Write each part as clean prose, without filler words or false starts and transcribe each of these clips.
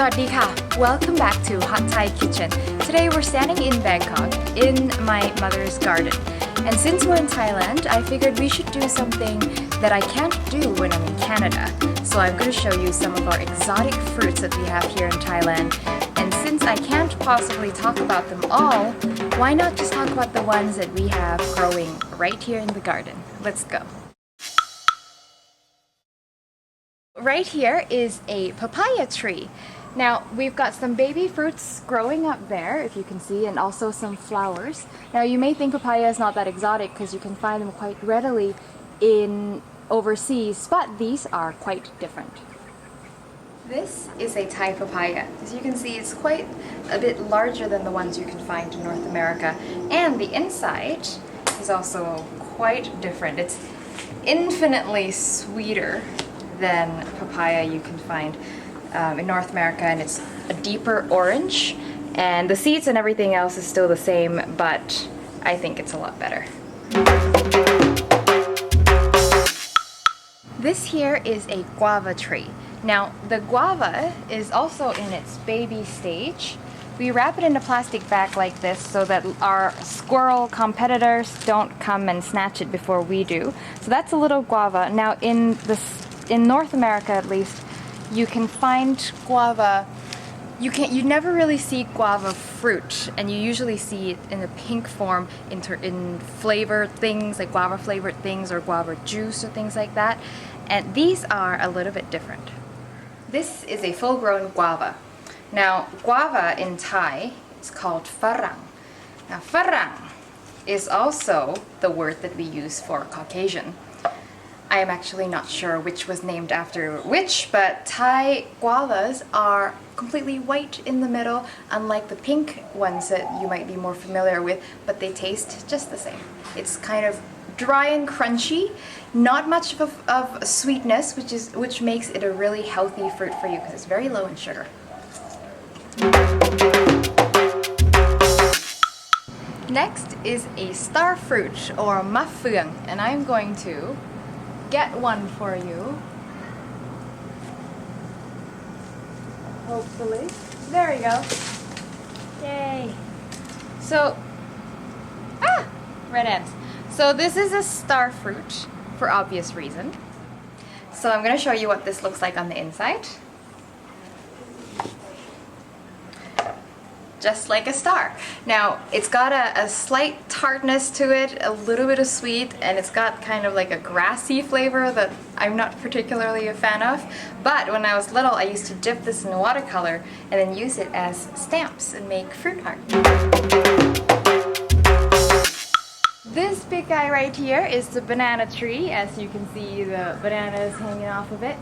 Sawadika! Welcome back to Hot Thai Kitchen. Today we're standing in Bangkok in my mother's garden. And since we're in Thailand, I figured we should do something that I can't do when I'm in Canada. So I'm going to show you some of our exotic fruits that we have here in Thailand. And since I can't possibly talk about them all, why not just talk about the ones that we have growing right here in the garden? Let's go. Right here is a papaya tree. Now we've got some baby fruits growing up there, if you can see, and also some flowers. Now you may think papaya is not that exotic because you can find them quite readily in overseas, but these are quite different. This is a Thai papaya. As you can see, it's quite a bit larger than the ones you can find in North America. And the inside is also quite different. It's infinitely sweeter than papaya you can find in North America, and it's a deeper orange, and the seeds and everything else is still the same, but I think it's a lot better. This here is a guava tree. Now the guava is also in its baby stage. We wrap it in a plastic bag like this so that our squirrel competitors don't come and snatch it before we do. So that's a little guava. Now in North America, at least, you can find guava. You never really see guava fruit, and you usually see it in a pink form in flavored things like guava flavored things or guava juice or things like that. And these are a little bit different. This is a full-grown guava. Now, guava in Thai is called farang. Now, farang is also the word that we use for Caucasian. I am actually not sure which was named after which, but Thai guavas are completely white in the middle, unlike the pink ones that you might be more familiar with, but they taste just the same. It's kind of dry and crunchy, not much of sweetness, which makes it a really healthy fruit for you because it's very low in sugar. Next is a starfruit or mะเฟือง, and I'm going to get one for you. Hopefully. There you go. Yay. So, red ends. So this is a star fruit for obvious reason. So I'm going to show you what this looks like on the inside. Just like a star. Now, it's got a slight tartness to it, a little bit of sweet, and it's got kind of like a grassy flavor that I'm not particularly a fan of. But when I was little, I used to dip this in watercolor and then use it as stamps and make fruit art. This big guy right here is the banana tree. As you can see, the bananas hanging off of it.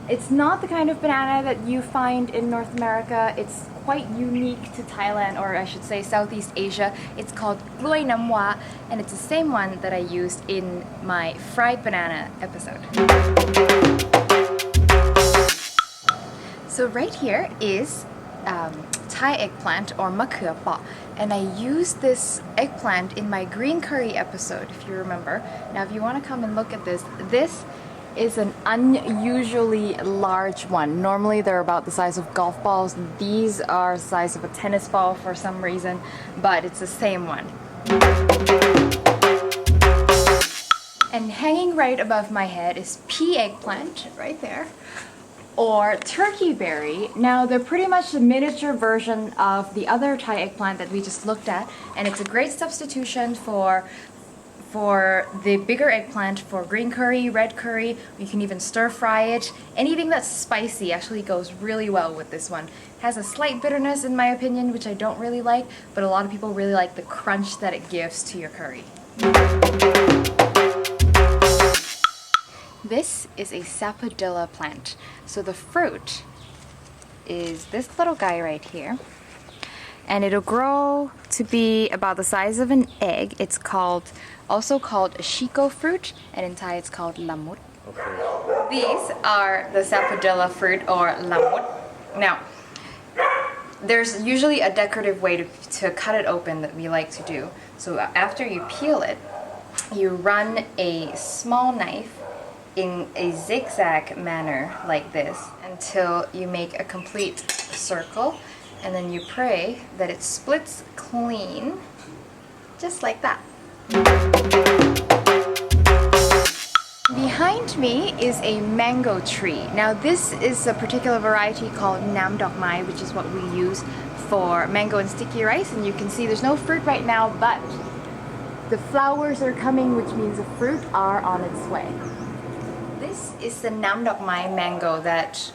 It's not the kind of banana that you find in North America. It's quite unique to Thailand, or I should say Southeast Asia. It's called Gloi Nam Wa, and it's the same one that I used in my fried banana episode. So right here is Thai eggplant or mะเขือเปาะ, and I used this eggplant in my green curry episode, if you remember. Now if you want to come and look at this is an unusually large one. Normally they're about the size of golf balls. These are the size of a tennis ball for some reason, but it's the same one. And hanging right above my head is pea eggplant, right there, or turkey berry. Now they're pretty much the miniature version of the other Thai eggplant that we just looked at, and it's a great substitution for the bigger eggplant for green curry, red curry. You can even stir fry it. Anything that's spicy actually goes really well with this one. It has a slight bitterness in my opinion, which I don't really like, but a lot of people really like the crunch that it gives to your curry. This is a Sapodilla plant. So the fruit is this little guy right here, and it'll grow to be about the size of an egg. It's also called a shiko fruit, and in Thai it's called lamut. Okay. These are the Sapodilla fruit or lamut. Now, there's usually a decorative way to cut it open that we like to do. So after you peel it, you run a small knife in a zigzag manner like this until you make a complete circle, and then you pray that it splits clean, just like that. Behind me is a mango tree. Now this is a particular variety called Nam Dok Mai, which is what we use for mango and sticky rice, and you can see there's no fruit right now, but the flowers are coming, which means the fruit are on its way. This is the Nam Dok Mai mango that's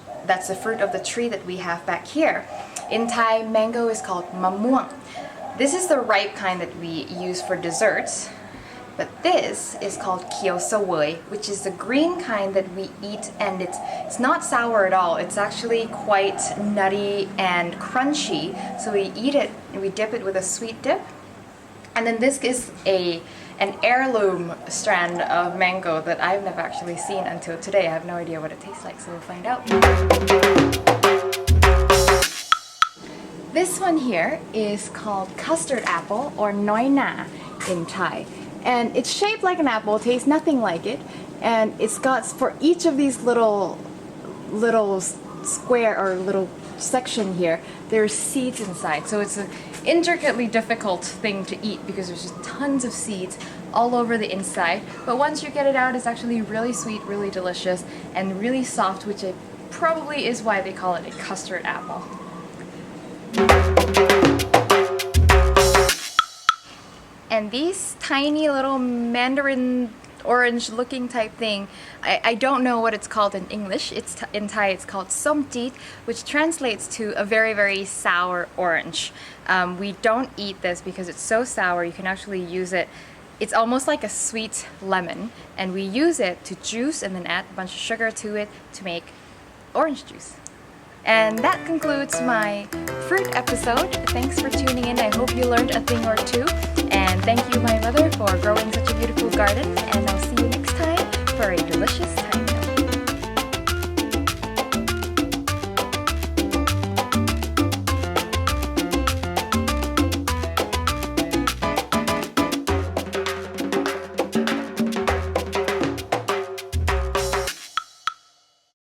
the fruit of the tree that we have back here. In Thai, mango is called mamuang. This is the ripe kind that we use for desserts, but this is called kiao sawei, which is the green kind that we eat, and it's not sour at all. It's actually quite nutty and crunchy, so we eat it and we dip it with a sweet dip. And then this is an heirloom strand of mango that I've never actually seen until today. I have no idea what it tastes like, so we'll find out. This one here is called Custard Apple, or Noi Na in Thai. And it's shaped like an apple, tastes nothing like it, and it's got, for each of these little square or little section here, there's seeds inside. So it's an intricately difficult thing to eat because there's just tons of seeds all over the inside. But once you get it out, it's actually really sweet, really delicious, and really soft, which it probably is why they call it a custard apple. And these tiny little mandarin orange looking type thing, I don't know what it's called in English. In Thai it's called Chongchitnant, which translates to a very, very sour orange. We don't eat this because it's so sour. You can actually use it. It's almost like a sweet lemon, and we use it to juice and then add a bunch of sugar to it to make orange juice. And that concludes my fruit episode. Thanks for tuning in. I hope you learned a thing or two. And thank you, my mother, for growing such a beautiful garden. And I'll see you next time for a delicious